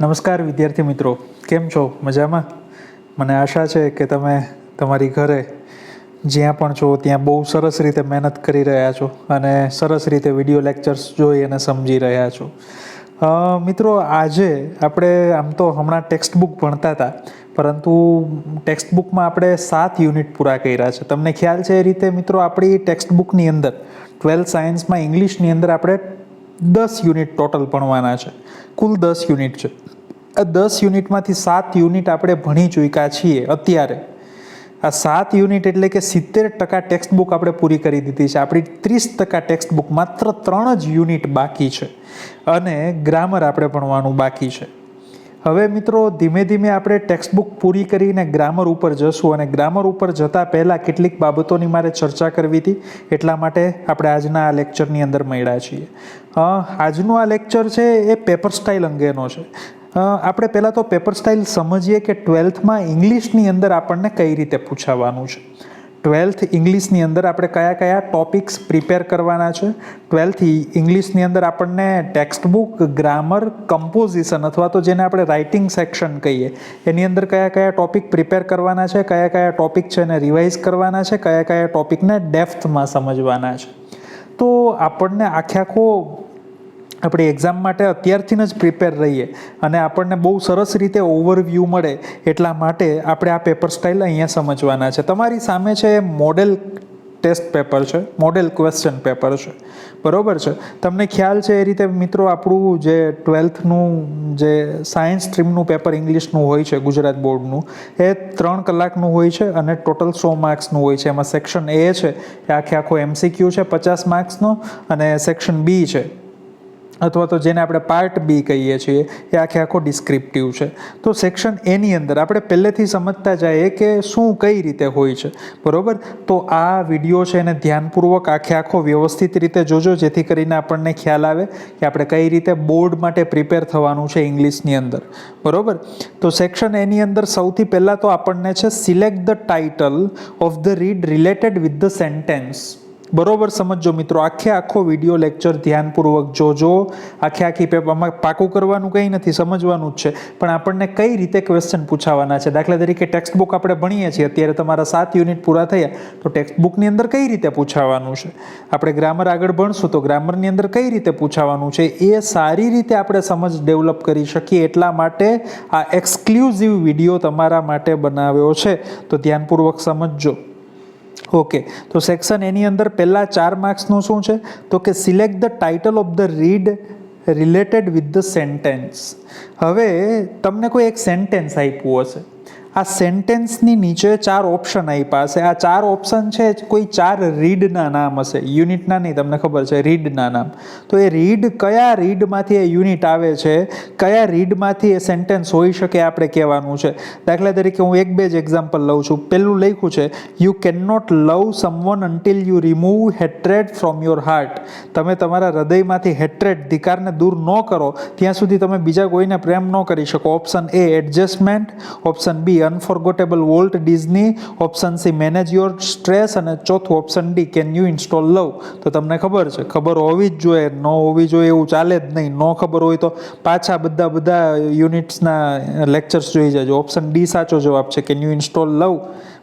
નમસ્કાર વિદ્યાર્થી મિત્રો, કેમ છો? મજામાં? મને આશા છે કે તમે તમારી ઘરે જ્યાં પણ છો ત્યાં બહુ સરસ રીતે મહેનત કરી રહ્યા છો અને સરસ રીતે વિડીયો લેક્ચર્સ જોઈ અને સમજી રહ્યા છો. મિત્રો, આજે આપણે આમ તો હમણાં ટેક્સ્ટ બુક ભણતા હતા, પરંતુ ટેક્સ્ટ બુકમાં આપણે 7 યુનિટ પૂરા કર્યા છે. તમને ખ્યાલ છે એ રીતે મિત્રો, આપણી ટેક્સ્ટ બુકની અંદર 12th સાયન્સમાં ઇંગ્લિશની અંદર આપણે 10 યુનિટ ટોટલ ભણવાના છે. કુલ 10 યુનિટ છે. આ 10 યુનિટમાંથી 7 યુનિટ આપણે ભણી ચૂક્યા છીએ અત્યારે. આ 7 યુનિટ એટલે કે 70% ટેક્સ્ટ બુક આપણે પૂરી કરી દીધી છે. આપણી 30% ટેક્સ્ટ બુક માત્ર 3 જ યુનિટ બાકી છે અને ગ્રામર આપણે ભણવાનું બાકી છે. હવે મિત્રો, ધીમે ધીમે આપણે ટેક્સ્ટ બુક પૂરી કરીને ગ્રામર ઉપર જશું અને ગ્રામર ઉપર જતાં પહેલાં કેટલીક બાબતોની મારે ચર્ચા કરવી હતી, એટલા માટે આપણે આજના આ લેક્ચરની અંદર મળ્યા છીએ. આજનું આ લેક્ચર છે એ પેપર સ્ટાઇલ અંગેનો છે. આપણે પહેલાં તો પેપર સ્ટાઇલ સમજીએ કે 12થમાં ઇંગ્લિશની અંદર આપણને કઈ રીતે પૂછાવાનું છે. 12th ઇંગ્લિશની અંદર આપણે કયા કયા ટોપિક્સ પ્રિપેર કરવાના છે. 12th ઇંગ્લિશની અંદર આપણને ટેક્સ્ટ બુક, ગ્રામર, કમ્પોઝિશન અથવા તો જેને આપણે રાઇટિંગ સેક્શન કહીએ, એની અંદર કયા કયા ટોપિક પ્રિપેર કરવાના છે, કયા કયા ટોપિક છે એને રિવાઇઝ કરવાના છે, કયા કયા ટોપિકને ડેપ્થમાં સમજવાના છે. તો આપણને આખો આપણી એક્ઝામ માટે અત્યારથી જ પ્રિપેર રહીએ અને આપણને બહુ સરસ રીતે ઓવરવ્યૂ મળે, એટલા માટે આપણે આ પેપર સ્ટાઇલ અહીંયા સમજવાના છે. તમારી સામે છે મોડેલ ટેસ્ટ પેપર છે, મોડેલ ક્વેશ્ચન પેપર છે, બરાબર છે. તમને ખ્યાલ છે એ રીતે મિત્રો, આપણું જે 12થનું જે સાયન્સ સ્ટ્રીમનું પેપર ઇંગ્લિશનું હોય છે, ગુજરાત બોર્ડનું, એ 3 કલાકનું હોય છે અને ટોટલ 100 માર્ક્સનું હોય છે. એમાં સેક્શન એ છે એ આખો MCQ છે 50 માર્ક્સનો, અને સેક્શન બી છે અથવા તો જેને આપણે પાર્ટ બી કહીએ છીએ એ આખો ડિસ્ક્રિપ્ટિવ છે. તો સેક્શન એની અંદર આપણે પહેલેથી સમજતા જઈએ કે શું કઈ રીતે હોય છે, બરાબર. તો આ વિડીયો છે એને ધ્યાનપૂર્વક આખો વ્યવસ્થિત રીતે જોજો, જેથી કરીને આપણને ખ્યાલ આવે કે આપણે કઈ રીતે બોર્ડ માટે પ્રિપેર થવાનું છે ઇંગ્લિશની અંદર, બરાબર. તો સેક્શન એની અંદર સૌથી પહેલાં તો આપણને છે select the title of the read related with the sentence. બરોબર સમજો મિત્રો, આખો વિડીયો લેક્ચર ધ્યાનપૂર્વક જોજો. આખી પેપરમાં પાકું કરવાનું કંઈ નથી, સમજવાનું જ છે, પણ આપણને કઈ રીતે ક્વેશ્ચન પૂછાવાના છે. દાખલા તરીકે ટેક્સ્ટ બુક આપણે ભણીએ છીએ અત્યારે, તમારા 7 યુનિટ પૂરા થયા, તો ટેક્સ્ટ બુકની અંદર કઈ રીતે પૂછાવાનું છે. આપણે ગ્રામર આગળ ભણશું તો ગ્રામરની અંદર કઈ રીતે પૂછાવાનું છે, એ સારી રીતે આપણે સમજ ડેવલપ કરી શકીએ, એટલા માટે આ એક્સક્લુઝિવ વિડીયો તમારા માટે બનાવ્યો છે. તો ધ્યાનપૂર્વક સમજજો. ઓકે, તો સેક્શન એની અંદર પહેલા 4 માર્ક્સનું શું છે, તો કે select the title of the read related with the sentence. હવે તમને કોઈ એક સેન્ટેન્સ આપ્યું હશે, આ સેન્ટેન્સની નીચે 4 ઓપ્શન આપ્યા હશે. આ 4 ઓપ્શન છે કોઈ 4 રીડના નામ હશે, યુનિટના નહીં, તમને ખબર છે રીડના નામ. તો એ રીડ, કયા રીડમાંથી એ યુનિટ આવે છે, કયા રીડમાંથી એ સેન્ટેન્સ હોઈ શકે, આપણે કહેવાનું છે. દાખલા તરીકે હું 1-2 જ એક્ઝામ્પલ લઉં છું. પહેલું લખ્યું છે, you can not love someone until you remove hatred from your heart. તમે તમારા હૃદયમાંથી હેટ્રેડ, ધિક્કારને દૂર ન કરો ત્યાં સુધી તમે બીજા કોઈને પ્રેમ ન કરી શકો. Option A adjustment, option B unforgettable Walt Disney, option C manage your stress, અને ચોથું option D can you install love. તો તમને ખબર છે, ખબર હોવી જ જોઈએ, ન હોવી જોઈએ એવું ચાલે જ નહીં. ન ખબર હોય તો પાછા બધા યુનિટ્સના લેક્ચર્સ જોઈ જજો. ઓપ્શન ડી સાચો જવાબ છે, કેન યુ ઇન્સ્ટોલ લવ,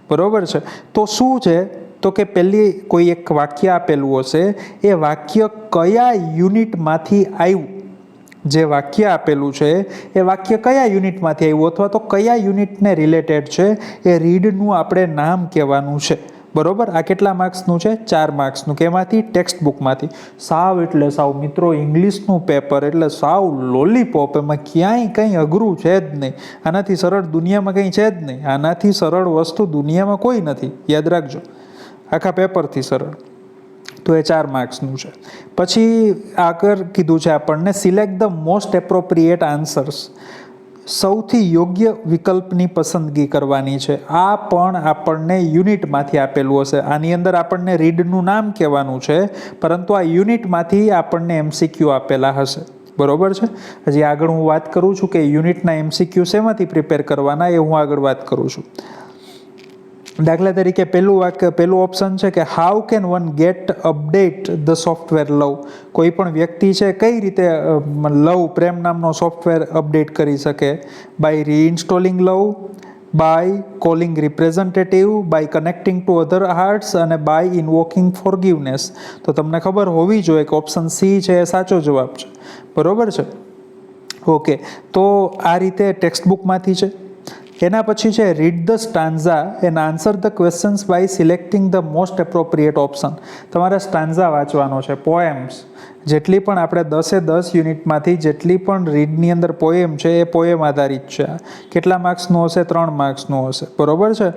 બરોબર છે. તો શું છે, તો કે પહેલી કોઈ એક વાક્ય આપેલું હશે, એ વાક્ય કયા યુનિટમાંથી આવ્યું, જે વાક્ય આપેલું છે એ વાક્ય કયા યુનિટમાંથી આવ્યું અથવા તો કયા યુનિટને રિલેટેડ છે, એ રીડનું આપણે નામ કહેવાનું છે, બરોબર. આ કેટલા માર્ક્સનું છે? 4 માર્ક્સનું. કેમાંથી? ટેક્સ્ટ બુકમાંથી. સાવ એટલે સાવ મિત્રો, ઇંગ્લિશનું પેપર એટલે સાવ લોલીપોપ, એમાં ક્યાંય કંઈ અઘરું છે જ નહીં. આનાથી સરળ દુનિયામાં કંઈ છે જ નહીં. આનાથી સરળ વસ્તુ દુનિયામાં કોઈ નથી, યાદ રાખજો. આખા પેપરથી સરળ. તો એ 4 માર્ક્સનું છે. પછી આગળ કીધું છે આપણને select the most appropriate answers. સૌથી યોગ્ય વિકલ્પની પસંદગી કરવાની છે. આ પણ આપણને યુનિટમાંથી આપેલું હશે. આની અંદર આપણને રીડનું નામ કહેવાનું છે, પરંતુ આ યુનિટમાંથી આપણને MCQ આપેલા હશે, બરોબર છે. હજી આગળ હું વાત કરું છું કે યુનિટના MCQ શેમાંથી પ્રિપેર કરવાના, એ હું આગળ વાત કરું છું. દાખલા તરીકે પહેલું ઓપ્શન છે કે how can one get update the software love. કોઈ પણ વ્યક્તિ છે કઈ રીતે લવ પ્રેમ નામનો સોફ્ટવેર અપડેટ કરી શકે? By reinstalling love, by calling representative, by connecting to other hearts અને બાય ઇન્વોકિંગ ફોરગિવનેસ. તો તમને ખબર હોવી જોઈએ કે ઓપ્શન સી છે એ સાચો જવાબ છે. બરોબર છે? ઓકે, તો આ રીતે ટેક્સ્ટ બુકમાંથી છે. એના પછી છે read the stanza and answer the questions by selecting the most appropriate option. તમારે સ્ટાન્ઝા વાંચવાનો છે, પોએમ્સ. જેટલી પણ આપણે 10 યુનિટમાંથી જેટલી પણ રીડની અંદર પોએમ છે એ પોએમ આધારિત છે. કેટલા માર્ક્સનું હશે? 3 માર્ક્સનું હશે. બરોબર છે?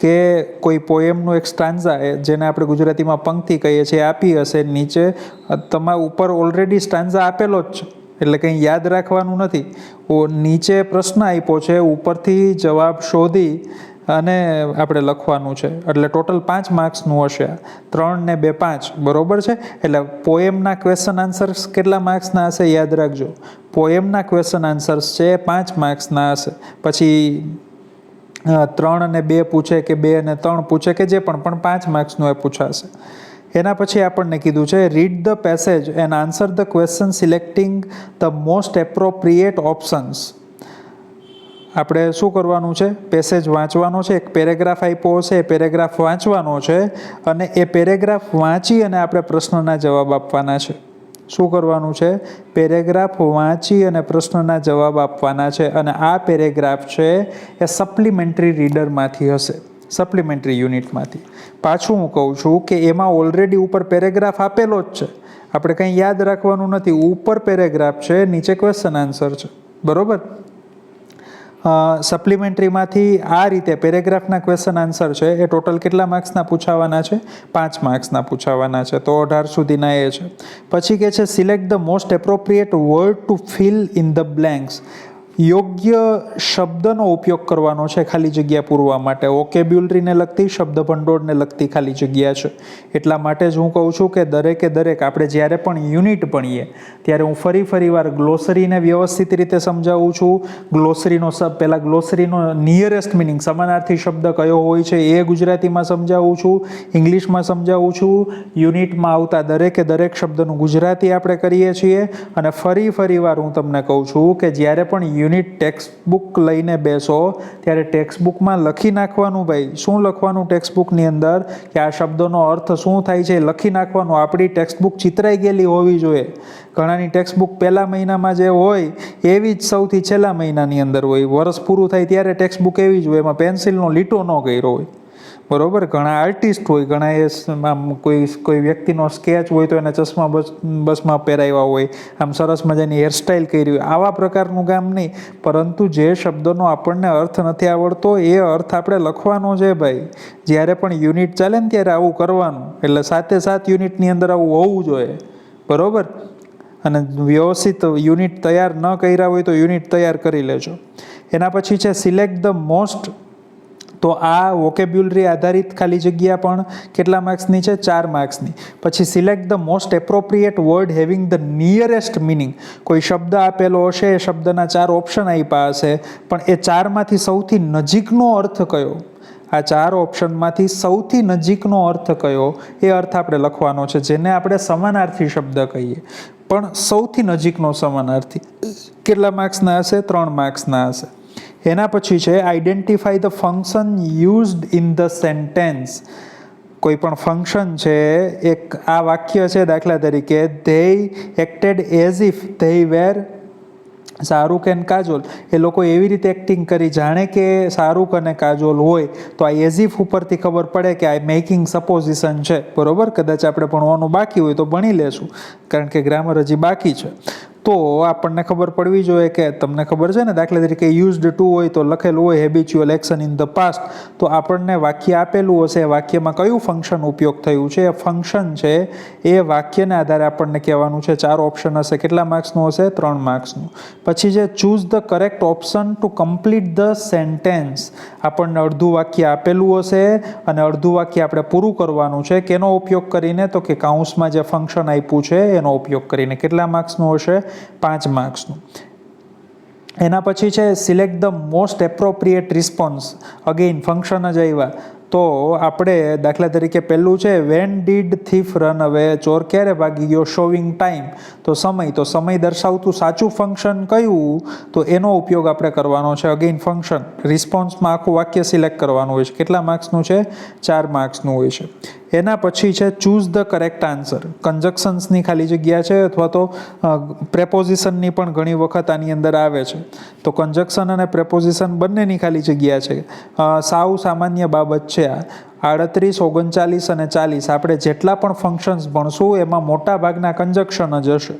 કે કોઈ પોએમનું એક સ્ટાન્ઝા જેને આપણે ગુજરાતીમાં પંક્તિ કહીએ છીએ આપી હશે, નીચે તમારા ઉપર ઓલરેડી સ્ટાન્ઝા આપેલો જ છે, એટલે કંઈ યાદ રાખવાનું નથી. નીચે પ્રશ્ન આપ્યો છે, ઉપરથી જવાબ શોધી અને આપણે લખવાનું છે. એટલે ટોટલ 5 માર્ક્સનું હશે. 3 ને 2 5. બરોબર છે? એટલે પોએમના ક્વેશ્ચન આન્સર્સ કેટલા માર્ક્સના હશે યાદ રાખજો. પોએમના ક્વેશ્ચન આન્સર્સ છે 5 માર્ક્સના હશે. પછી 3 અને 2 પૂછે કે 2 અને 3 પૂછે કે જે પણ 5 માર્ક્સનું એ પૂછાશે. એના પછી આપણને કીધું છે read the passage and answer the question selecting the most appropriate options. આપણે શું કરવાનું છે? પેસેજ વાંચવાનો છે. એક પેરેગ્રાફ આપ્યો હશે, એ પેરેગ્રાફ વાંચવાનો છે અને એ પેરેગ્રાફ વાંચી અને આપણે પ્રશ્નના જવાબ આપવાના છે. શું કરવાનું છે? પેરેગ્રાફ વાંચી અને પ્રશ્નના જવાબ આપવાના છે. અને આ પેરેગ્રાફ છે એ સપ્લિમેન્ટરી રીડરમાંથી હશે, સપ્લિમેન્ટરી યુનિટમાંથી. પાછું હું કહું છું કે એમાં ઓલરેડી ઉપર પેરેગ્રાફ આપેલો જ છે, આપણે કંઈ યાદ રાખવાનું નથી. ઉપર પેરેગ્રાફ છે, નીચે ક્વેશ્ચન આન્સર છે. બરોબર? સપ્લિમેન્ટરીમાંથી આ રીતે પેરેગ્રાફના ક્વેશ્ચન આન્સર છે એ ટોટલ કેટલા માર્ક્સના પૂછાવાના છે? 5 માર્ક્સના પૂછાવાના છે. તો 18 સુધીના એ છે. પછી કે છે select the most appropriate word to fill in the blanks. યોગ્ય શબ્દનો ઉપયોગ કરવાનો છે ખાલી જગ્યા પૂરવા માટે. વોકેબ્યુલરીને લગતી, શબ્દ ભંડોળને લગતી ખાલી જગ્યા છે. એટલા માટે જ હું કહું છું કે દરેકે દરેક આપણે જ્યારે પણ યુનિટ ભણીએ ત્યારે હું ફરી વાર ગ્લોસરીને વ્યવસ્થિત રીતે સમજાવું છું. ગ્લોસરીનો પહેલાં ગ્લોસરીનો નિયરેસ્ટ મિનિંગ, સમાનાર્થી શબ્દ કયો હોય છે એ ગુજરાતીમાં સમજાવું છું, ઇંગ્લિશમાં સમજાવું છું. યુનિટમાં આવતા દરેક શબ્દનું ગુજરાતી આપણે કરીએ છીએ. અને ફરી વાર હું તમને કહું છું કે જ્યારે પણ યુનિટ ટેક્સ્ટ બુક લઈને બેસો ત્યારે ટેક્સ્ટ બુકમાં લખી નાખવાનું. ભાઈ શું લખવાનું ટેક્સ્ટ બુકની અંદર? કે આ શબ્દોનો અર્થ શું થાય છે લખી નાખવાનું. આપણી ટેક્સ્ટ બુક ચિતરાઈ ગયેલી હોવી જોઈએ. ઘણાની ટેક્સ્ટ બુક પહેલા મહિનામાં જે હોય એવી જ સૌથી છેલ્લા મહિનાની અંદર હોય. વર્ષ પૂરું થાય ત્યારે ટેક્સ્ટ બુક એવી જ હોય, એમાં પેન્સિલનો લીટો ન કર્યો હોય. બરોબર? ઘણા આર્ટિસ્ટ હોય, ઘણા આમ કોઈ વ્યક્તિનો સ્કેચ હોય તો એને ચશ્મા બસમાં પહેરાવ્યા હોય, આમ સરસ મજાની હેરસ્ટાઈલ કરી હોય. આવા પ્રકારનું કામ નહીં, પરંતુ જે શબ્દનો આપણને અર્થ નથી આવડતો એ અર્થ આપણે લખવાનો છે. ભાઈ જ્યારે પણ યુનિટ ચાલે ને ત્યારે આવું કરવાનું. એટલે 7 યુનિટની અંદર આવું હોવું જોઈએ. બરોબર? અને વ્યવસ્થિત યુનિટ તૈયાર ન કર્યા હોય તો યુનિટ તૈયાર કરી લેજો. એના પછી છે સિલેક્ટ ધ મોસ્ટ. તો આ વોકેબ્યુલરી આધારિત ખાલી જગ્યા પણ કેટલા માર્ક્સની છે? 4 માર્ક્સની. પછી select the most appropriate word having the nearest meaning. કોઈ શબ્દ આપેલો હશે, એ શબ્દના 4 ઓપ્શન આપ્યા હશે, પણ એ 4માંથી સૌથી નજીકનો અર્થ કયો? આ 4 ઓપ્શનમાંથી સૌથી નજીકનો અર્થ કયો? એ અર્થ આપણે લખવાનો છે, જેને આપણે સમાનાર્થી શબ્દ કહીએ. પણ સૌથી નજીકનો સમાનાર્થી. કેટલા માર્ક્સના હશે? 3 માર્ક્સના હશે. એના પછી છે identify the function used in the sentence. કોઈ પણ ફંક્શન છે, એક આ વાક્ય છે દાખલા તરીકે, they acted as if they were Shahrukh and Kajol. એ લોકો એવી રીતે એક્ટિંગ કરી જાણે કે શાહરૂખ અને કાજોલ હોય. તો આ એઝ ઇફ ઉપરથી ખબર પડે કે આ મેકિંગ સપોઝિશન છે. બરોબર? કદાચ આપણે ભણવાનું બાકી હોય તો ભણી લેશું, કારણ કે ગ્રામર હજી બાકી છે. તો આપણને ખબર પડવી જોઈએ કે તમને ખબર છે ને, દાખલા તરીકે યુઝડ ટુ હોય તો લખેલું હોય habitual action in the past. તો આપણને વાક્ય આપેલું હશે, એ વાક્યમાં કયું ફંક્શન ઉપયોગ થયું છે, એ ફંક્શન છે એ વાક્યના આધારે આપણને કહેવાનું છે. 4 ઓપ્શન હશે. કેટલા માર્ક્સનું હશે? 3 માર્ક્સનું. પછી જે choose the correct option to complete the sentence. આપણને અડધું વાક્ય આપેલું હશે અને અડધું વાક્ય આપણે પૂરું કરવાનું છે. કેનો ઉપયોગ કરીને? તો કે કાઉન્સમાં જે ફંક્શન આપ્યું છે એનો ઉપયોગ કરીને. કેટલા માર્ક્સનું હશે? 5 માર્ક્સનું. એના પછી છે select the most appropriate response. Again function જ આવ્યા. તો આપણે દાખલા તરીકે પહેલું છે વેન ડીડ થીફ રન અવે, ચોર ક્યારે ભાગી ગયો, શોવિંગ ટાઈમ તો સમય દર્શાવતું સાચું ફંક્શન કયું, તો એનો ઉપયોગ આપણે કરવાનો છે. અગેઇન ફંક્શન રિસ્પોન્સમાં આખું વાક્ય સિલેક્ટ કરવાનું હોય છે. કેટલા માર્ક્સનું છે? 4 માર્ક્સનું હોય છે. એના પછી છે ચૂઝ ધ કરેક્ટ આન્સર. કન્જક્શન્સની ખાલી જગ્યા છે અથવા તો પ્રેપોઝિશનની પણ ઘણી વખત આની અંદર આવે છે. તો કન્જક્શન અને પ્રેપોઝિશન બંનેની ખાલી જગ્યા છે. સાવ સામાન્ય બાબત છે આ. 38, 39 અને 40 આપણે જેટલા પણ ફંક્શન્સ ભણશું એમાં મોટા ભાગના કન્જક્શન જ હશે.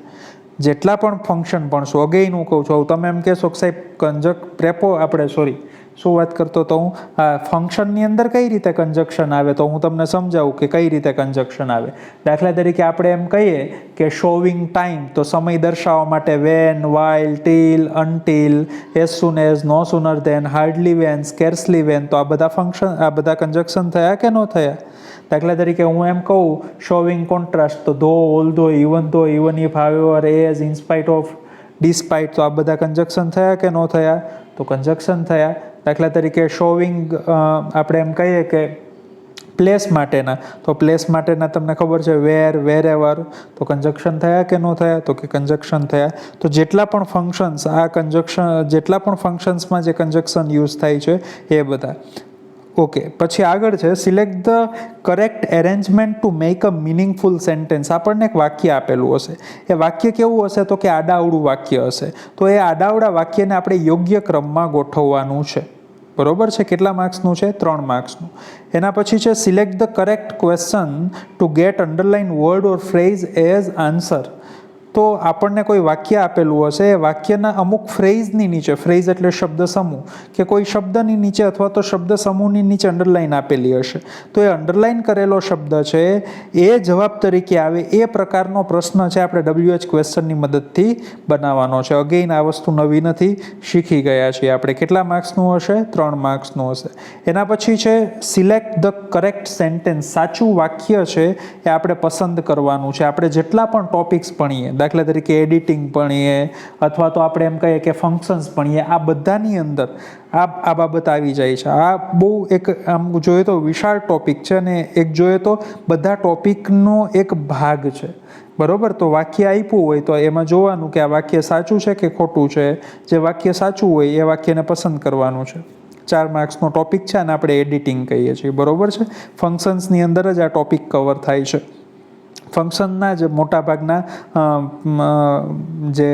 જેટલા પણ ફંક્શન ભણશું, અગેઇન હું કહું છું, તમે એમ કહેશો કે સાહેબ શું વાત કરતો તો હું, ફંક્શનની અંદર કઈ રીતે કન્જક્શન આવે, તો હું તમને સમજાવું કે કઈ રીતે કન્જક્શન આવે. દાખલા તરીકે આપણે એમ કહીએ કે શોવિંગ ટાઈમ, તો સમય દર્શાવવા માટે when, while, till, until, as soon as, no sooner than, hardly when, scarcely when, તો આ બધા કન્જક્શન થયા કે ન થયા? દાખલા તરીકે હું એમ કહું શોવિંગ કોન્ટ્રાસ્ટ, તો though, although, even if, however, as, in spite of, despite, તો આ બધા કન્જક્શન થયા કે ન થયા? તો કન્જક્શન થયા. દાખલા તરીકે શોવિંગ આપણે એમ કહીએ કે પ્લેસ માટેના, તો પ્લેસ માટેના તમને ખબર છે વેર, વેરએવર, તો કન્જક્શન થયા કે ન થયા? તો કે કન્જક્શન થયા. તો જેટલા પણ ફંક્શન્સમાં જે કન્જક્શન યુઝ થાય છે એ બધા. ઓકે, પછી આગળ છે select the correct arrangement to make a meaningful sentence. આપણને એક વાક્ય આપેલું હશે. એ વાક્ય કેવું હશે? તો કે આડાઅવળું વાક્ય હશે. તો એ આડાઅવળા વાક્યને આપણે યોગ્ય ક્રમમાં ગોઠવવાનું છે. બરોબર છે? કેટલા માર્ક્સનું છે? 3 માર્ક્સનું. એના પછી છે select the correct question two gate underline word or phrase as answer. તો આપણને કોઈ વાક્ય આપેલું હશે, એ વાક્યના અમુક ફ્રેઝની નીચે, ફ્રેઝ એટલે શબ્દ સમૂહ, કે કોઈ શબ્દની નીચે અથવા તો શબ્દ સમૂહની નીચે અંડરલાઇન આપેલી હશે. તો એ અંડરલાઇન કરેલો શબ્દ છે એ જવાબ તરીકે આવે એ પ્રકારનો પ્રશ્ન છે આપણે WH ક્વેશ્ચનની મદદથી બનાવવાનો છે. અગેઇન આ વસ્તુ નવી નથી, શીખી ગયા છીએ આપણે. કેટલા માર્ક્સનું હશે? 3 માર્ક્સનું હશે. એના પછી છે સિલેક્ટ ધ કરેક્ટ સેન્ટેન્સ. સાચું વાક્ય છે એ આપણે પસંદ કરવાનું છે. આપણે જેટલા પણ ટોપિક્સ ભણીએ, દાખલા તરીકે એડિટિંગ ભણીએ અથવા તો આપણે એમ કહીએ કે ફંક્શન્સ ભણીએ, આ બધાની અંદર આ બાબત આવી જાય છે. આ બહુ એક આમ જોઈએ તો વિશાળ ટોપિક છે અને એક જોઈએ તો બધા ટોપિકનો એક ભાગ છે. બરોબર? તો વાક્ય આપ્યું હોય તો એમાં જોવાનું કે આ વાક્ય સાચું છે કે ખોટું છે. જે વાક્ય સાચું હોય એ વાક્યને પસંદ કરવાનું છે. 4 માર્ક્સનો ટોપિક છે અને આપણે એડિટિંગ કહીએ છીએ. બરોબર છે? ફંક્શન્સની અંદર જ આ ટોપિક કવર થાય છે. ફંક્શનના જ મોટાભાગના જે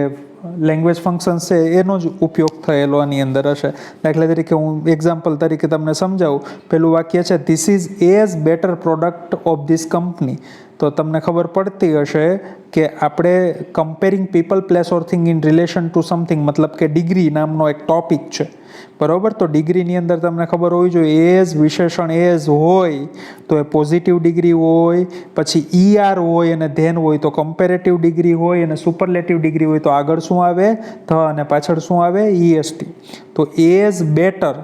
લેંગ્વેજ ફંક્શન્સ છે એનો જ ઉપયોગ થયેલો આની અંદર હશે. દાખલા તરીકે હું એક્ઝામ્પલ તરીકે તમને સમજાવું. પેલું વાક્ય છે this is as better product of this company. તો તમને ખબર પડતી હશે કે આપણે comparing people, place or thing in relation to something, મતલબ કે ડિગ્રી નામનો એક ટોપિક છે. બરોબર? તો ડિગ્રીની અંદર તમને ખબર હોવી જોઈએ એઝ વિશેષણ એઝ હોય તો એ પોઝિટિવ ડિગ્રી હોય, પછી ER હોય અને ધેન હોય તો કમ્પેરેટિવ ડિગ્રી હોય, અને સુપરલેટિવ ડિગ્રી હોય તો આગળ શું આવે? ધ, અને પાછળ શું આવે? EST. તો એઝ બેટર,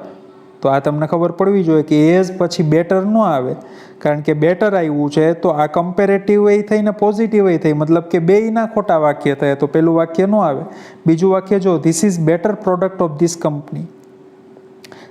તો આ તમને ખબર પડવી જોઈએ કે એઝ પછી બેટર ન આવે, કારણ કે બેટર આવ્યું છે તો આ કમ્પેરેટિવ એ થઈને પોઝિટિવ એ થઈ, મતલબ કે બેયના ખોટા વાક્ય થયા, તો પેલું વાક્ય ન આવે. બીજું વાક્ય જો this is better product of this company.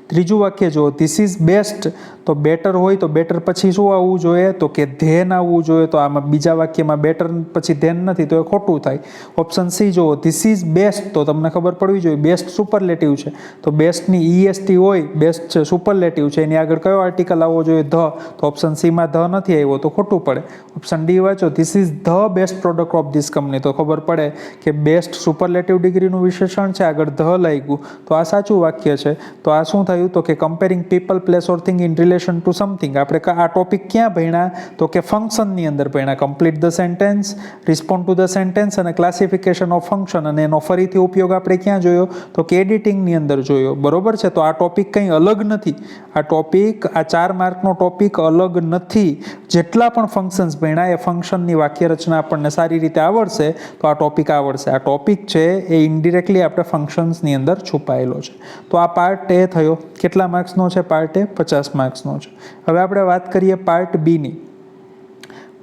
ત્રીજું વાક્ય જો ધીસ ઇઝ બેસ્ટ, તો બેટર હોય તો બેટર પછી શું આવવું જોઈએ? તો કે ધેન આવવું જોઈએ. તો આમાં બીજા વાક્યમાં બેટર પછી ધેન નથી તો એ ખોટું થાય. ઓપ્શન સી જો ધીસ ઇઝ બેસ્ટ, તો તમને ખબર પડવી જોઈએ બેસ્ટ સુપરલેટિવ છે, તો બેસ્ટની EST હોય, બેસ્ટ છે સુપરલેટિવ છે, એની આગળ કયો આર્ટિકલ આવવો જોઈએ? ધ. તો ઓપ્શન સીમાં ધ નથી આવ્યો તો ખોટું પડે. ઓપ્શન ડી વાંચો this is the best product of this company, તો ખબર પડે કે બેસ્ટ સુપરલેટિવ ડિગ્રીનું વિશેષણ છે, આગળ ધ લાગ્યું, તો આ સાચું વાક્ય છે. તો આ શું થયું? તો કે comparing people, place or thing in relation to something. આપણે આ ટોપિક ક્યાં ભણ્યા? તો કે ફંક્શનની અંદર ભણ્યા. Complete the sentence, respond to the sentence અને ક્લાસિફિકેશન ઓફ ફંક્શન. અને એનો ફરીથી ઉપયોગ આપણે ક્યાં જોયો? તો કે એડિટિંગની અંદર જોયો. બરોબર છે? તો આ ટોપિક કંઈ અલગ નથી. આ ટોપિક, આ 4 માર્કનો ટોપિક અલગ નથી. જેટલા પણ ફંક્શન્સ ભણ્યા એ ફંક્શનની વાક્ય રચના આપણને સારી રીતે આવડશે તો આ ટોપિક આવડશે. આ ટોપિક છે એ ઇનડિરેક્ટલી આપણે ફંક્શન્સની અંદર છુપાયેલો છે. તો આ પાર્ટ એ થયો. કેટલા માર્ક્સનો છે પાર્ટ એ? 50 માર્ક્સનો છે. હવે આપણે વાત કરીએ પાર્ટ બીની.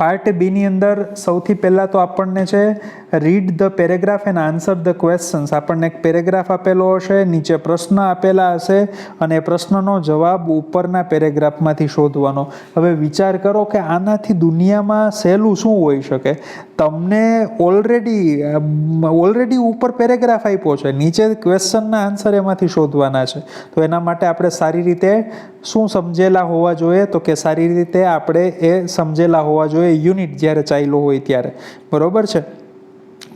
પાર્ટ બીની અંદર સૌથી પહેલાં તો આપણને છે read the paragraph and answer the questions. આપણને એક પેરેગ્રાફ આપેલો હશે, નીચે પ્રશ્ન આપેલા હશે અને એ પ્રશ્નનો જવાબ ઉપરના પેરેગ્રાફમાંથી શોધવાનો. હવે વિચાર કરો કે આનાથી દુનિયામાં સહેલું શું હોઈ શકે. તમને ઓલરેડી ઉપર પેરેગ્રાફ આપ્યો છે, નીચે ક્વેશ્ચનના આન્સર એમાંથી શોધવાના છે. તો એના માટે આપણે સારી રીતે શું સમજેલા હોવા જોઈએ, તો કે સારી રીતે આપણે એ સમજેલા હોવા જોઈએ યુનિટ જ્યારે ચાલ્યો હોય ત્યારે. બરોબર છે.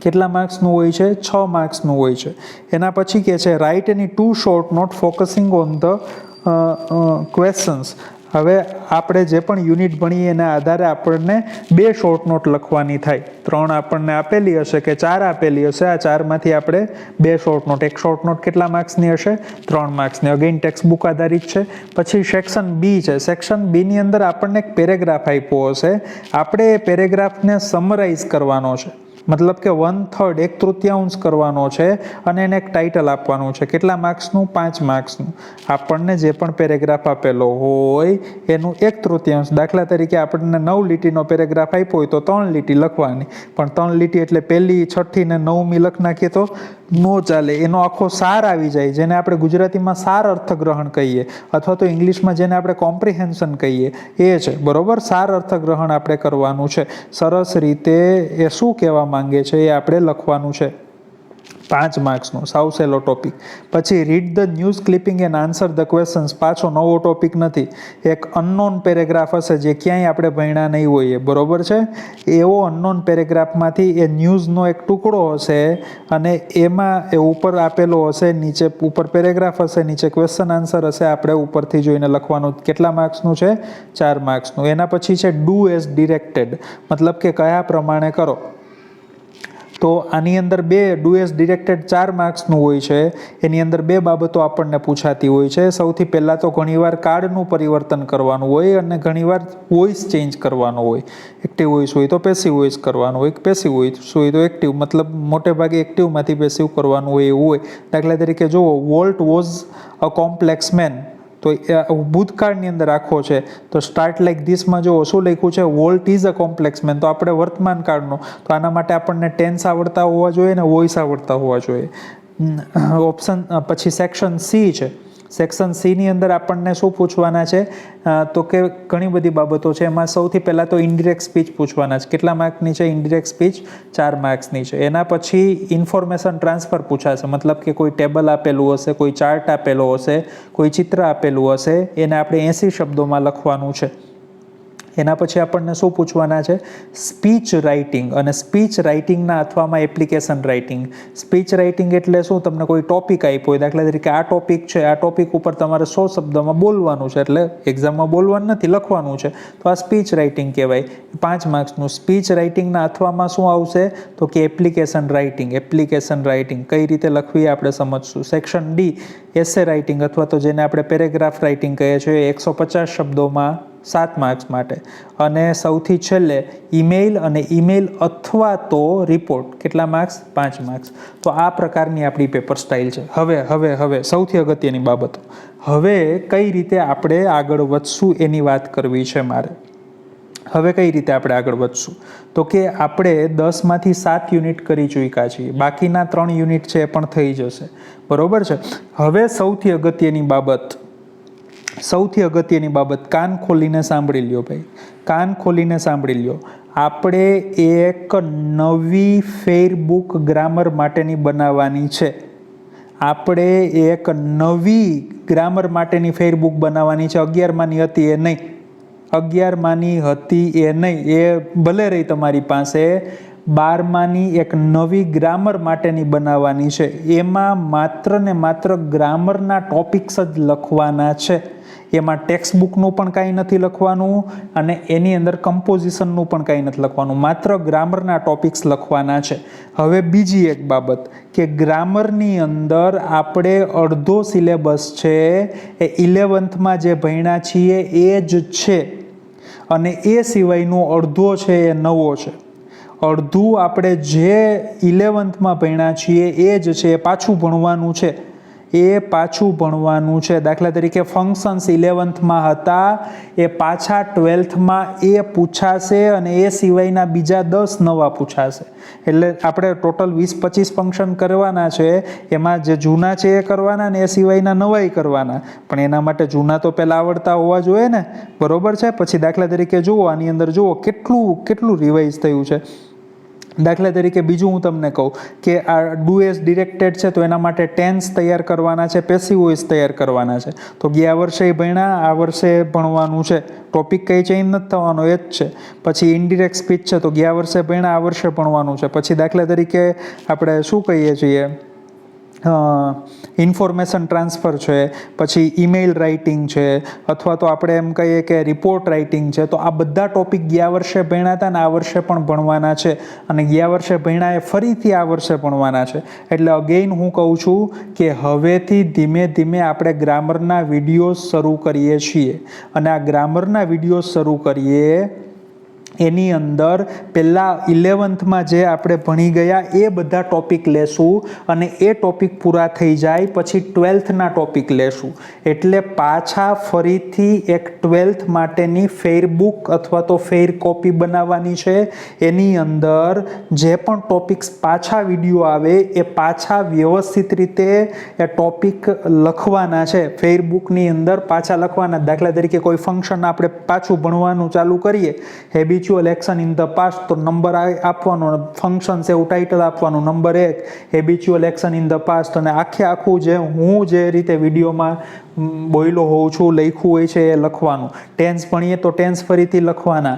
કેટલા માર્ક્સનું હોય છે? 6 માર્ક્સનું હોય છે. એના પછી કહે છે write any 2 short note focusing on the questions. હવે આપણે જે પણ યુનિટ ભણીએ એના આધારે આપણને 2 શોર્ટ નોટ લખવાની થાય. 3 આપણને આપેલી હશે કે 4 આપેલી હશે, આ 4માંથી આપણે 2 શોર્ટ નોટ. એક શોર્ટ નોટ કેટલા માર્ક્સની હશે? 3 માર્ક્સની. અગેન ટેક્સ્ટ બુક આધારિત છે. પછી સેક્શન બી છે. સેક્શન બીની અંદર આપણને એક પેરેગ્રાફ આપ્યો હશે, આપણે એ પેરેગ્રાફને સમરાઇઝ કરવાનો છે. મતલબ કે 1/3 1/3 કરવાનો છે અને એને એક ટાઇટલ આપવાનું છે. કેટલા માર્ક્સનું? 5 માર્ક્સનું. આપણને જે પણ પેરેગ્રાફ આપેલો હોય એનું 1/3. દાખલા તરીકે આપણને 9 લીટીનો પેરેગ્રાફ આપ્યો હોય તો 3 લીટી લખવાની. પણ 3 લીટી એટલે પહેલી, છઠ્ઠી ને 9મી લખ નાખીએ તો નો ચાલે. એનો આખો સાર આવી જાય, જેને આપણે ગુજરાતીમાં સાર અર્થગ્રહણ કહીએ, અથવા તો ઇંગ્લિશમાં જેને આપણે કોમ્પ્રિહેન્શન કહીએ, એ છે. બરોબર. સાર અર્થગ્રહણ આપણે કરવાનું છે. સરસ રીતે એ શું કહેવા માંગે છે એ આપણે લખવાનું છે. 5 માર્ક્સનો સાવ સહેલો ટોપિક. પછી read the news clipping and answer the questions. પાછો નવો ટોપિક નથી, એક અનનોન પેરેગ્રાફ હશે જે ક્યાંય આપણે ભણ્યા નહીં હોઈએ. બરોબર છે. એવો અનનોન પેરેગ્રાફમાંથી એ ન્યૂઝનો એક ટુકડો હશે અને એમાં એ ઉપર આપેલો હશે, નીચે ઉપર પેરેગ્રાફ હશે, નીચે ક્વેશ્ચન આન્સર હશે. આપણે ઉપરથી જોઈને લખવાનું. કેટલા માર્ક્સનું છે? 4 માર્ક્સનું. એના પછી છે ડુ એઝ ડિરેક્ટેડ, મતલબ કે કયા પ્રમાણે કરો. તો આની અંદર 2 ડુ એઝ ડિરેક્ટેડ 4 માર્ક્સનું હોય છે. એની અંદર 2 બાબતો આપણને પૂછાતી હોય છે. સૌથી પહેલાં તો ઘણીવાર કાર્ડનું પરિવર્તન કરવાનું હોય અને ઘણીવાર વોઇસ ચેન્જ કરવાનો હોય. એક્ટિવ વોઇસ હોય તો પેસિવ વોઇસ કરવાનું હોય, પેસિવ વોઇસ હોય તો એક્ટિવ, મતલબ મોટે ભાગે એક્ટિવમાંથી પેસિવ કરવાનું હોય એવું હોય. દાખલા તરીકે જુઓ, Walt was a complex man. તો ભૂતકાળની અંદર આખો છે. તો સ્ટાર્ટ લાઈક ધીસમાં જો શું લખ્યું છે? Walt is a complex man. તો આપણે વર્તમાન કાળનો, તો આના માટે આપણને ટેન્સ આવડતા હોવા જોઈએ ને વોઇસ આવડતા હોવા જોઈએ. ઓપ્શન પછી સેક્શન સી છે. સેક્શન સીની અંદર આપણને શું પૂછવાના છે? તો કે ઘણી બધી બાબતો છે. એમાં સૌથી પહેલાં તો ઇનડિરેક્ટ સ્પીચ પૂછવાના છે. કેટલા માર્કની છે ઇનડિરેક્ટ સ્પીચ? 4 માર્ક્સની છે. એના પછી ઇન્ફોર્મેશન ટ્રાન્સફર પૂછાશે, મતલબ કે કોઈ ટેબલ આપેલું હશે, કોઈ ચાર્ટ આપેલો હશે, કોઈ ચિત્ર આપેલું હશે, એને આપણે 80 શબ્દોમાં લખવાનું છે. એના પછી આપણને શું પૂછવાના છે? Speech writing. અને સ્પીચ રાઇટિંગના અથવામાં એપ્લિકેશન રાઇટિંગ. સ્પીચ રાઇટિંગ એટલે શું? તમને કોઈ ટોપિક આપ્યો હોય, દાખલા તરીકે આ ટોપિક છે, આ ટોપિક ઉપર તમારે 100 શબ્દોમાં બોલવાનું છે, એટલે એક્ઝામમાં બોલવાનું નથી, લખવાનું છે. તો આ સ્પીચ રાઇટિંગ કહેવાય. 5 માર્ક્સનું. સ્પીચ રાઇટિંગના અથવામાં શું આવશે? તો કે એપ્લિકેશન રાઇટિંગ. એપ્લિકેશન રાઇટિંગ કઈ રીતે લખવી આપણે સમજશું. સેક્શન ડી એસે રાઇટિંગ, અથવા તો જેને આપણે પેરેગ્રાફ રાઇટિંગ કહીએ છીએ, 150 શબ્દોમાં 7 માર્ક્સ માટે. અને સૌથી છેલ્લે ઈમેઇલ અને ઈમેઇલ અથવા તો રિપોર્ટ. કેટલા માર્ક્સ? 5 માર્ક્સ. તો આ પ્રકારની આપણી પેપર સ્ટાઇલ છે. હવે સૌથી અગત્યની બાબતો. હવે કઈ રીતે આપણે આગળ વધશું એની વાત કરવી છે મારે. હવે કઈ રીતે આપણે આગળ વધશું? તો કે આપણે 10માંથી 7 યુનિટ કરી ચૂક્યા છીએ. બાકીના 3 યુનિટ છે એ પણ થઈ જશે. બરોબર છે. હવે સૌથી અગત્યની બાબત કાન ખોલીને સાંભળી લ્યો ભાઈ. કાન ખોલીને સાંભળી લ્યો. આપણે એક નવી ફેરબુક ગ્રામર માટેની બનાવવાની છે. આપણે એક નવી ગ્રામર માટેની ફેરબુક બનાવવાની છે. 11માની હતી એ નહીં. 11માની હતી એ નહીં. એ ભલે રહી તમારી પાસે. 12માની એક નવી ગ્રામર માટેની બનાવવાની છે. એમાં માત્ર ને માત્ર ગ્રામરના ટોપિક્સ જ લખવાના છે. એમાં ટેક્સ્ટ બુકનું પણ કાંઈ નથી લખવાનું અને એની અંદર કમ્પોઝિશનનું પણ કાંઈ નથી લખવાનું. માત્ર ગ્રામરના ટોપિક્સ લખવાના છે. હવે બીજી એક બાબત કે ગ્રામરની અંદર આપણે અડધો સિલેબસ છે એ 11thમાં જે ભણ્યા છીએ એ જ છે અને એ સિવાયનો અડધો છે એ નવો છે. અડધું આપણે જે 11thમાં ભણ્યા છીએ એ જ છે, એ પાછું ભણવાનું છે. એ પાછું ભણવાનું છે. દાખલા તરીકે ફંક્શન્સ 11th હતા એ પાછા 12th એ પૂછાશે અને એ સિવાયના બીજા 10 નવા પૂછાશે. એટલે આપણે ટોટલ 20-25 ફંક્શન કરવાના છે. એમાં જે જૂના છે એ કરવાના ને એ સિવાયના નવાઈ કરવાના. પણ એના માટે જૂના તો પહેલાં આવડતા હોવા જોઈએ ને, બરોબર છે. પછી દાખલા તરીકે જુઓ, આની અંદર જુઓ કેટલું રિવાઇઝ થયું છે. દાખલા તરીકે બીજું હું તમને કહું કે આ ડુ એઝ ડિરેક્ટેડ છે તો એના માટે ટેન્સ તૈયાર કરવાના છે, પેસિવ વોઇસ તૈયાર કરવાના છે. તો ગયા વર્ષે ભણ્યા, આ વર્ષે ભણવાનું છે. ટોપિક કંઈ ચેન્જ નથી થવાનો, એ જ છે. પછી ઇનડિરેક્ટ સ્પીચ છે તો ગયા વર્ષે ભણ્યા, આ વર્ષે ભણવાનું છે. પછી દાખલા તરીકે આપણે શું કહીએ છીએ, ઇન્ફોર્મેશન ટ્રાન્સફર છે, પછી ઈમેઇલ રાઇટિંગ છે, અથવા તો આપણે એમ કહીએ કે રિપોર્ટ રાઇટિંગ છે. તો આ બધા ટોપિક ગયા વર્ષે ભણ્યા હતા ને આ વર્ષે પણ ભણવાના છે. અને ગયા વર્ષે ભણ્યા એ ફરીથી આ વર્ષે ભણવાના છે. એટલે અગેઇન હું કહું છું કે હવેથી ધીમે ધીમે આપણે ગ્રામરના વિડીયોઝ શરૂ કરીએ છીએ. અને આ ગ્રામરના વિડીયોઝ શરૂ કરીએ એની અંદર પહેલાં 11th જે આપણે ભણી ગયા એ બધા ટોપિક લેશું અને એ ટોપિક પૂરા થઈ જાય પછી 12th ટોપિક લેશું. એટલે પાછા ફરીથી એક 12th માટેની ફેર બુક અથવા તો ફેર કોપી બનાવવાની છે. એની અંદર જે પણ ટોપિક્સ પાછા વિડીયો આવે એ પાછા વ્યવસ્થિત રીતે એ ટોપિક લખવાના છે. ફેર બુકની અંદર પાછા લખવાના. દાખલા તરીકે કોઈ ફંક્શન આપણે પાછું ભણવાનું ચાલુ કરીએ, habitual action in the past, તો નંબર આપવાનો, ફંક્શન્સ એવું ટાઇટલ આપવાનું, number 1 habitual action in the past. અને આખું જે રીતે વિડીયોમાં બોયલો હોઉં છું, લખ્યું હોય છે એ લખવાનું. ટેન્સ ભણીએ તો ટેન્સ ફરીથી લખવાના.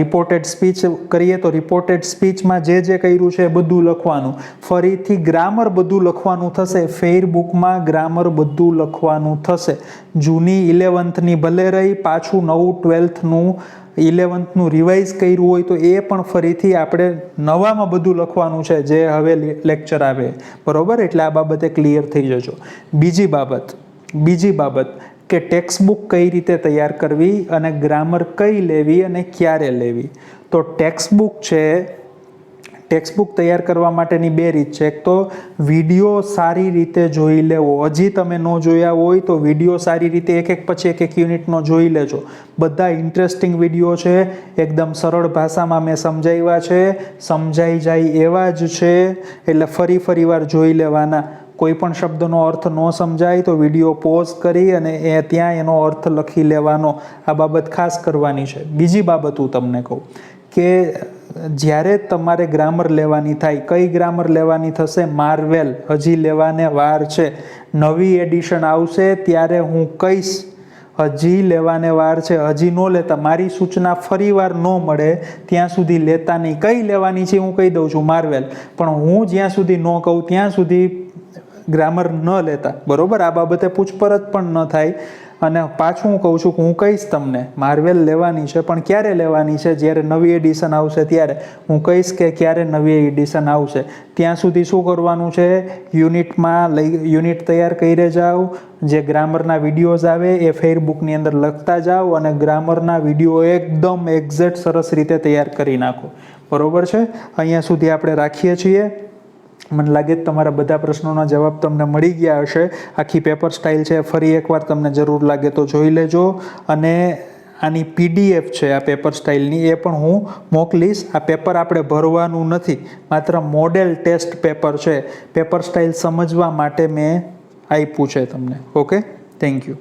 રિપોર્ટેડ સ્પીચ કરીએ તો રિપોર્ટેડ સ્પીચમાં જે કર્યું છે એ બધું લખવાનું. ફરીથી ગ્રામર બધું લખવાનું થશે. ફેર બુકમાં ગ્રામર બધું લખવાનું થશે. જૂની 11th ભલે રહી, પાછું નવું 12th 11th રિવાઇઝ કર્યું હોય તો એ પણ ફરીથી આપણે નવામાં બધું લખવાનું છે જે હવે લેક્ચર આવે, બરોબર. એટલે આ બાબતે ક્લિયર થઈ જજો. બીજી બાબત કે ટેક્સ્ટ બુક કઈ રીતે તૈયાર કરવી અને ગ્રામર કઈ લેવી અને ક્યારે લેવી. તો ટેક્સ્ટ બુક તૈયાર કરવા માટેની 2 રીત છે. એક તો વિડીયો સારી રીતે જોઈ લેવો. હજી તમે ન જોયા હોય તો વિડીયો સારી રીતે એક પછી એક યુનિટનો જોઈ લેજો. બધા ઇન્ટરેસ્ટિંગ વિડીયો છે, એકદમ સરળ ભાષામાં મેં સમજાવ્યા છે, સમજાઈ જાય એવા જ છે. એટલે ફરી વાર જોઈ લેવાના. કોઈ પણ શબ્દનો અર્થ ન સમજાય તો વિડીયો પોઝ કરી અને ત્યાં એનો અર્થ લખી લેવાનો. આ બાબત ખાસ કરવાની છે. બીજી બાબત હું તમને કહું કે જ્યારે તમારે ગ્રામર લેવાની થાય, કઈ ગ્રામર લેવાની થશે? માર્વેલ. હજી લેવાને વાર છે. નવી એડિશન આવશે ત્યારે હું કહીશ. હજી લેવાને વાર છે. હજી ન લેતા, મારી સૂચના ફરીવાર ન મળે ત્યાં સુધી લેતા નહીં. કઈ લેવાની છે હું કહી દઉં છું, માર્વેલ. પણ હું જ્યાં સુધી ન કહું ત્યાં સુધી ગ્રામર ન લેતા, બરોબર. આ બાબતે પૂછપરછ પણ ન થાય. અને પાછું હું કહું છું કે હું કહીશ તમને માર્વેલ લેવાની છે, પણ ક્યારે લેવાની છે? જ્યારે નવી એડિશન આવશે ત્યારે હું કહીશ કે ક્યારે નવી એડિશન આવશે. ત્યાં સુધી શું કરવાનું છે? યુનિટ તૈયાર કરી જાઓ. જે ગ્રામરના વિડીયોઝ આવે એ ફેરબુકની અંદર લખતા જાઓ અને ગ્રામરના વિડીયો એકદમ એક્ઝેક્ટ સરસ રીતે તૈયાર કરી નાખો, બરોબર છે. અહીંયા સુધી આપણે રાખીએ છીએ. મને લાગે તમારા બધા પ્રશ્નોના જવાબ તમને મળી ગયા હશે. આખી પેપર સ્ટાઇલ છે, ફરી એકવાર તમને જરૂર લાગે તો જોઈ લેજો. અને આની PDF છે આ પેપર સ્ટાઇલની, એ પણ હું મોકલીશ. આ પેપર આપણે ભરવાનું નથી, માત્ર મોડેલ ટેસ્ટ પેપર છે. પેપર સ્ટાઇલ સમજવા માટે મેં આપ્યું છે તમને. Okay, thank you.